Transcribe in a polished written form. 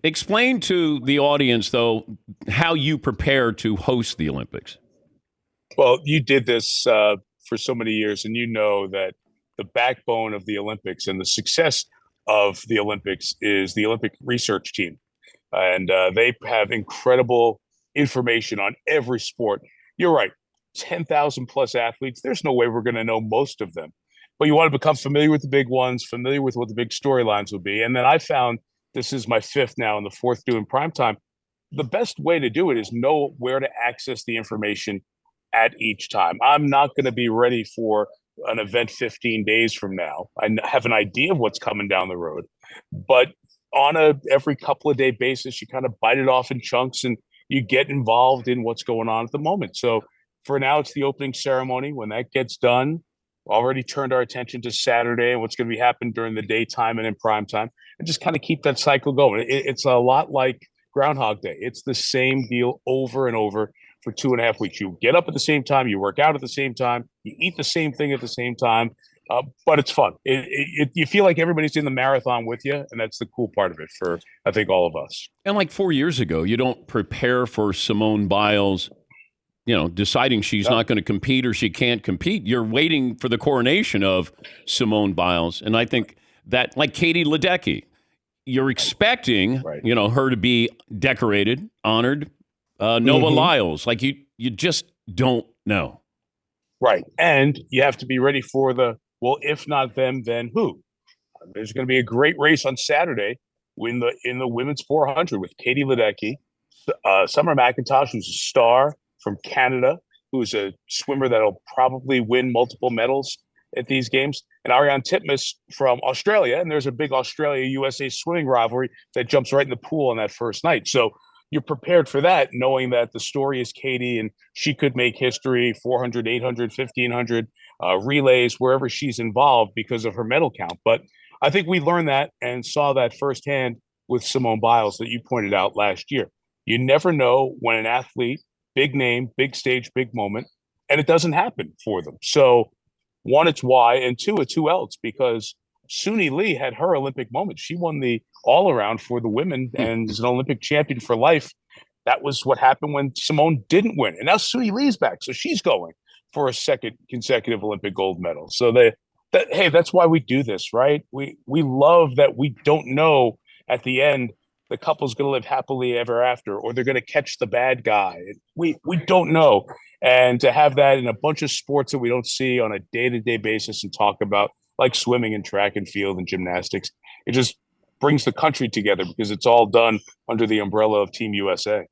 Explain to the audience, though, how you prepare to host the Olympics. Well, you did this for so many years, and you know that the backbone of the Olympics and the success of the Olympics is the Olympic research team. And they have incredible information on every sport. You're right, 10,000 plus athletes. There's no way we're going to know most of them. But you want to become familiar with the big ones, familiar with what the big storylines will be. And then I found this is my fifth now and the fourth doing prime time. The best way to do it is know where to access the information at each time. I'm not going to be ready for an event 15 days from now. I have an idea of what's coming down the road, but on a every couple of day basis, you kind of bite it off in chunks and you get involved in what's going on at the moment. So for now, it's the opening ceremony. When that gets done, already turned our attention to Saturday and what's going to be happening during the daytime and in prime time, and just kind of keep that cycle going. It's a lot like Groundhog Day. It's the same deal over and over for 2.5 weeks. You get up at the same time, you work out at the same time, you eat the same thing at the same time, but it's fun. You feel like everybody's in the marathon with you, and that's the cool part of it for, I think, all of us. And like 4 years ago, you don't prepare for Simone Biles, deciding she's not going to compete or she can't compete. You're waiting for the coronation of Simone Biles. And I think that, like Katie Ledecky, you're expecting, her to be decorated, honored. Noah Lyles, like you just don't know. Right. And you have to be ready for well, if not them, then who? There's going to be a great race on Saturday in the women's 400 with Katie Ledecky, Summer McIntosh, who's a star from Canada, who's a swimmer that'll probably win multiple medals at these games, and Ariane Titmus from Australia. And there's a big Australia-USA swimming rivalry that jumps right in the pool on that first night. So you're prepared for that, knowing that the story is Katie and she could make history, 400, 800, 1,500 relays, wherever she's involved because of her medal count. But I think we learned that and saw that firsthand with Simone Biles that you pointed out last year. You never know when an athlete, big name, big stage, big moment, and it doesn't happen for them. So one, it's why, and two, it's who else, because Suni Lee had her Olympic moment. She won the all-around for the women and is an Olympic champion for life. That was what happened when Simone didn't win. And now Suni Lee's back, so she's going for a second consecutive Olympic gold medal. So hey, that's why we do this, right? We love that we don't know at the end the couple's going to live happily ever after, or they're going to catch the bad guy. We don't know. And to have that in a bunch of sports that we don't see on a day-to-day basis and talk about, like swimming and track and field and gymnastics, it just brings the country together because it's all done under the umbrella of Team USA.